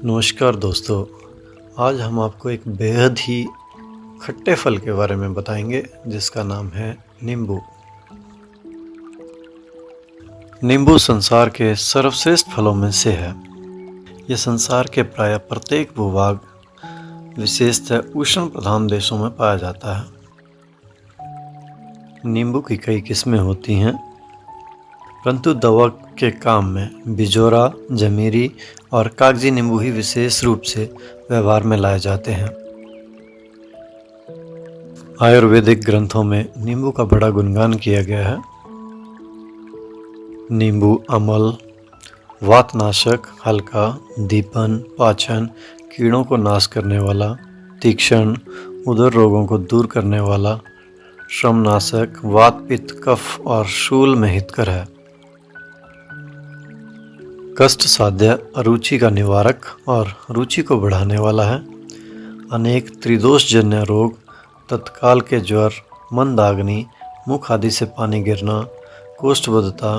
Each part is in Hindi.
नमस्कार दोस्तों, आज हम आपको एक बेहद ही खट्टे फल के बारे में बताएंगे जिसका नाम है नींबू। नींबू संसार के सर्वश्रेष्ठ फलों में से है। यह संसार के प्रायः प्रत्येक भूभाग, विशेषतः उष्ण प्रधान देशों में पाया जाता है। नींबू की कई किस्में होती हैं, परंतु दवा के काम में बिजोरा, जमीरी और कागजी नींबू ही विशेष रूप से व्यवहार में लाए जाते हैं। आयुर्वेदिक ग्रंथों में नींबू का बड़ा गुणगान किया गया है। नींबू अम्ल, वातनाशक, हल्का, दीपन, पाचन, कीड़ों को नाश करने वाला, तीक्ष्ण, उदर रोगों को दूर करने वाला, श्रमनाशक, वात, पित्त, कफ और शूल में हितकर है। कष्ट साध्य, अरुचि का निवारक और रुचि को बढ़ाने वाला है। अनेक त्रिदोषजन्य रोग, तत्काल के ज्वर, मंदाग्नि, मुख आदि से पानी गिरना, कोष्ठबद्धता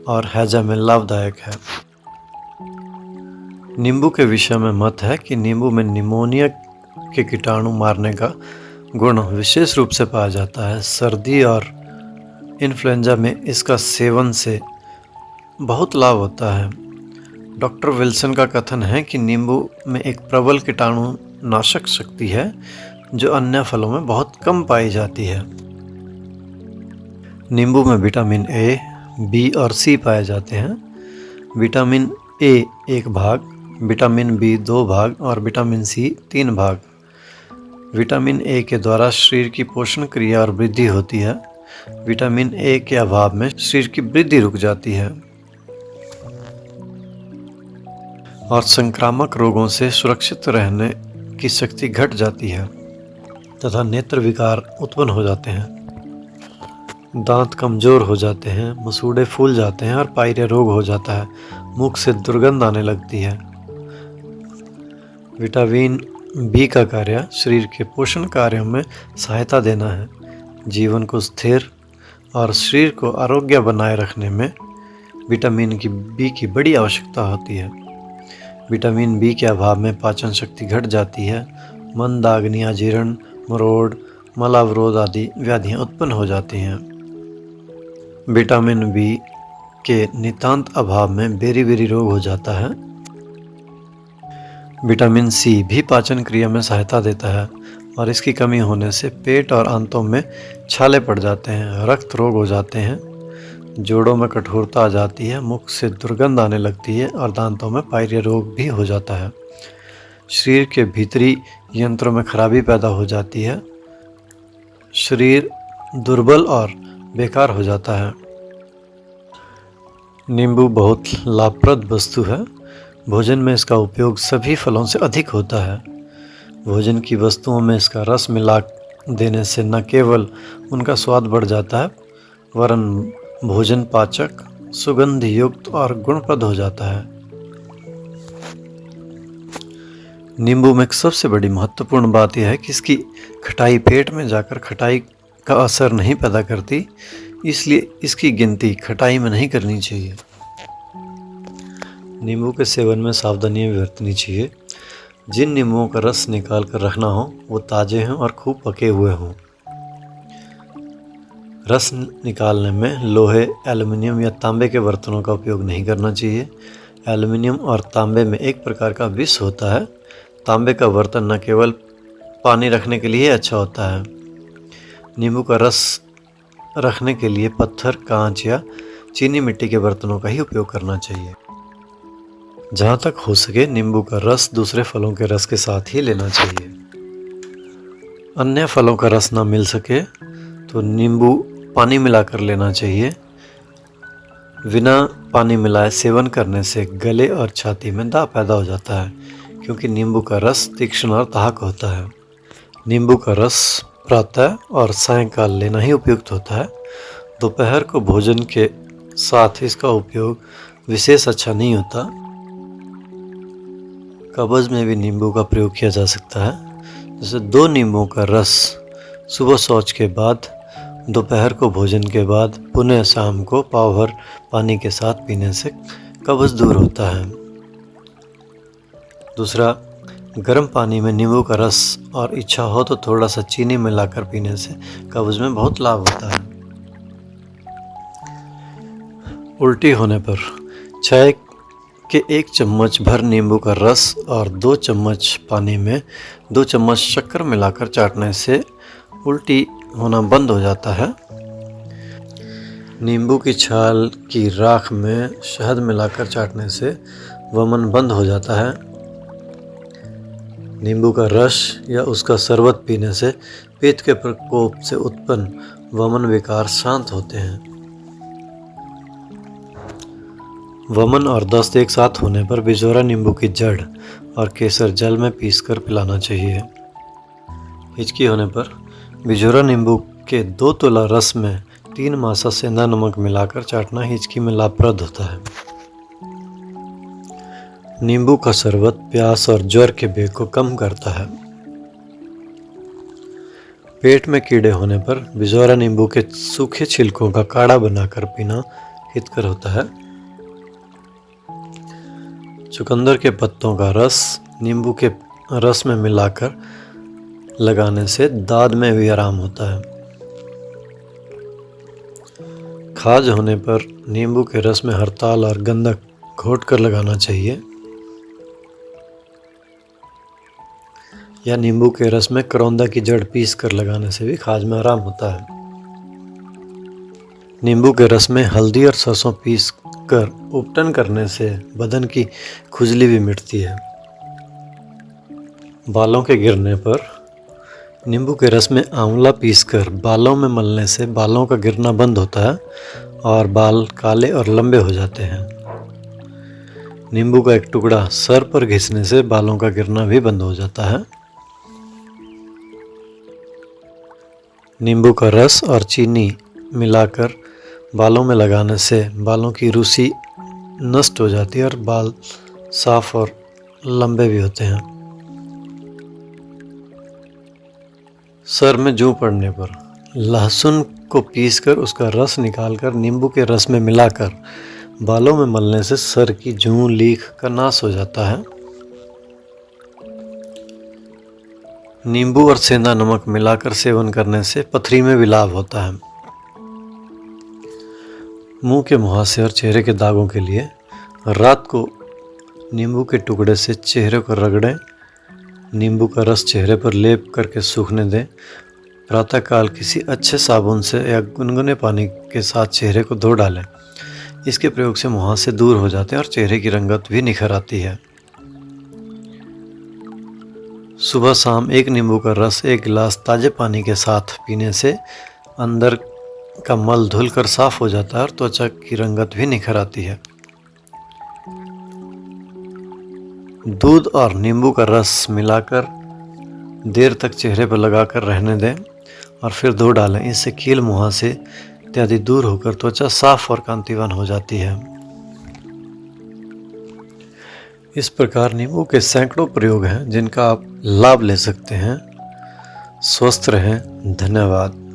और हैजा में लाभदायक है। नींबू के विषय में मत है कि नींबू में निमोनिया के कीटाणु मारने का गुण विशेष रूप से पाया जाता है। सर्दी और इन्फ्लुएंजा में इसका सेवन से बहुत लाभ होता है। डॉक्टर विल्सन का कथन है कि नींबू में एक प्रबल कीटाणु नाशक शक्ति है जो अन्य फलों में बहुत कम पाई जाती है। नींबू में विटामिन ए, बी और सी पाए जाते हैं। विटामिन ए 1 भाग, विटामिन बी 2 भाग और विटामिन सी 3 भाग। विटामिन ए के द्वारा शरीर की पोषण क्रिया और वृद्धि होती है। विटामिन ए के अभाव में शरीर की वृद्धि रुक जाती है और संक्रामक रोगों से सुरक्षित रहने की शक्ति घट जाती है तथा नेत्र विकार उत्पन्न हो जाते हैं। दांत कमजोर हो जाते हैं, मसूड़े फूल जाते हैं और पायरिया रोग हो जाता है। मुख से दुर्गंध आने लगती है। विटामिन बी का कार्य शरीर के पोषण कार्यों में सहायता देना है। जीवन को स्थिर और शरीर को आरोग्य बनाए रखने में विटामिन बी की बड़ी आवश्यकता होती है। विटामिन बी के अभाव में पाचन शक्ति घट जाती है। मंदाग्नि, अजीर्ण, मरोड़, मलावरोध आदि व्याधियां उत्पन्न हो जाती हैं। विटामिन बी के नितांत अभाव में बेरी रोग हो जाता है। विटामिन सी भी पाचन क्रिया में सहायता देता है और इसकी कमी होने से पेट और आंतों में छाले पड़ जाते हैं, रक्त रोग हो जाते हैं, जोड़ों में कठोरता आ जाती है, मुख से दुर्गंध आने लगती है और दांतों में पायरिया रोग भी हो जाता है। शरीर के भीतरी यंत्रों में खराबी पैदा हो जाती है। शरीर दुर्बल और बेकार हो जाता है। नींबू बहुत लाभप्रद वस्तु है। भोजन में इसका उपयोग सभी फलों से अधिक होता है। भोजन की वस्तुओं में इसका रस मिला देने से न केवल उनका स्वाद बढ़ जाता है वरन भोजन पाचक, सुगंध युक्त और गुणप्रद हो जाता है। नींबू में एक सबसे बड़ी महत्वपूर्ण बात यह है कि इसकी खटाई पेट में जाकर खटाई का असर नहीं पैदा करती, इसलिए इसकी गिनती खटाई में नहीं करनी चाहिए। नींबू के सेवन में सावधानियां भी बरतनी चाहिए। जिन नींबुओं का रस निकाल कर रखना हो वो ताज़े हों और खूब पके हुए हों। रस निकालने में लोहे, एल्युमिनियम या तांबे के बर्तनों का उपयोग नहीं करना चाहिए। एल्युमिनियम और तांबे में एक प्रकार का विष होता है। तांबे का बर्तन न केवल पानी रखने के लिए अच्छा होता है, नींबू का रस रखने के लिए पत्थर, कांच या चीनी मिट्टी के बर्तनों का ही उपयोग करना चाहिए। जहाँ तक हो सके नींबू का रस दूसरे फलों के रस के साथ ही लेना चाहिए। अन्य फलों का रस ना मिल सके तो नींबू पानी मिलाकर लेना चाहिए। बिना पानी मिलाए सेवन करने से गले और छाती में दाग पैदा हो जाता है क्योंकि नींबू का रस तीक्ष्ण और दाहक होता है। नींबू का रस प्रातः और सायंकाल लेना ही उपयुक्त होता है। दोपहर को भोजन के साथ इसका उपयोग विशेष अच्छा नहीं होता। कब्ज में भी नींबू का प्रयोग किया जा सकता है। जैसे 2 नींबुओं का रस सुबह शौच के बाद दोपहर को भोजन के बाद पुनः शाम को पाव भर पानी के साथ पीने से कब्ज़ दूर होता है। दूसरा, गर्म पानी में नींबू का रस और इच्छा हो तो थोड़ा सा चीनी मिलाकर पीने से कब्ज़ में बहुत लाभ होता है। उल्टी होने पर चाय के 1 चम्मच भर नींबू का रस और 2 चम्मच पानी में 2 चम्मच शक्कर मिलाकर चाटने से उल्टी होना बंद हो जाता है। नींबू की छाल की राख में शहद मिलाकर चाटने से वमन बंद हो जाता है। नींबू का रस या उसका शरबत पीने से पेट के प्रकोप से उत्पन्न वमन विकार शांत होते हैं। वमन और दस्त एक साथ होने पर बिजोरा नींबू की जड़ और केसर जल में पीसकर पिलाना चाहिए। हिचकी होने पर बिजोरा नींबू के 2 तोला रस में 3 मासा सेंधा नमक मिलाकर चाटना हिचकी में लाभप्रद होता है। नींबू का शरबत प्यास और ज्वर के बेग को कम करता है। पेट में कीड़े होने पर बिजोरा नींबू के सूखे छिलकों का काढ़ा बनाकर पीना हितकर होता है। चुकंदर के पत्तों का रस नींबू के रस में मिलाकर लगाने से दाद में भी आराम होता है। खाज होने पर नींबू के रस में हरताल और गंधक घोटकर लगाना चाहिए, या नींबू के रस में करौंदा की जड़ पीस कर लगाने से भी खाज में आराम होता है। नींबू के रस में हल्दी और सरसों पीस कर उपटन करने से बदन की खुजली भी मिटती है। बालों के गिरने पर नींबू के रस में आंवला पीसकर बालों में मलने से बालों का गिरना बंद होता है और बाल काले और लंबे हो जाते हैं। नींबू का एक टुकड़ा सर पर घिसने से बालों का गिरना भी बंद हो जाता है। नींबू का रस और चीनी मिलाकर बालों में लगाने से बालों की रूसी नष्ट हो जाती है और बाल साफ और लंबे भी होते हैं। सर में जूं पड़ने पर लहसुन को पीसकर उसका रस निकालकर नींबू के रस में मिलाकर बालों में मलने से सर की जूं लीख का नाश हो जाता है। नींबू और सेंधा नमक मिलाकर सेवन करने से पथरी में भी लाभ होता है। मुंह के मुहासे और चेहरे के दागों के लिए रात को नींबू के टुकड़े से चेहरे को रगड़ें, नींबू का रस चेहरे पर लेप करके सूखने दें। प्रातःकाल किसी अच्छे साबुन से या गुनगुने पानी के साथ चेहरे को धो डालें। इसके प्रयोग से मुहासे दूर हो जाते हैं और चेहरे की रंगत भी निखर आती है। सुबह शाम 1 नींबू का रस 1 गिलास ताजे पानी के साथ पीने से अंदर का मल धुलकर साफ हो जाता है और त्वचा की रंगत भी निखर आती है। दूध और नींबू का रस मिलाकर देर तक चेहरे पर लगाकर रहने दें और फिर धो डालें। इससे कील मुहासे इत्यादि दूर होकर त्वचा साफ और कांतिवान हो जाती है। इस प्रकार नींबू के सैकड़ों प्रयोग हैं जिनका आप लाभ ले सकते हैं। स्वस्थ रहें। धन्यवाद।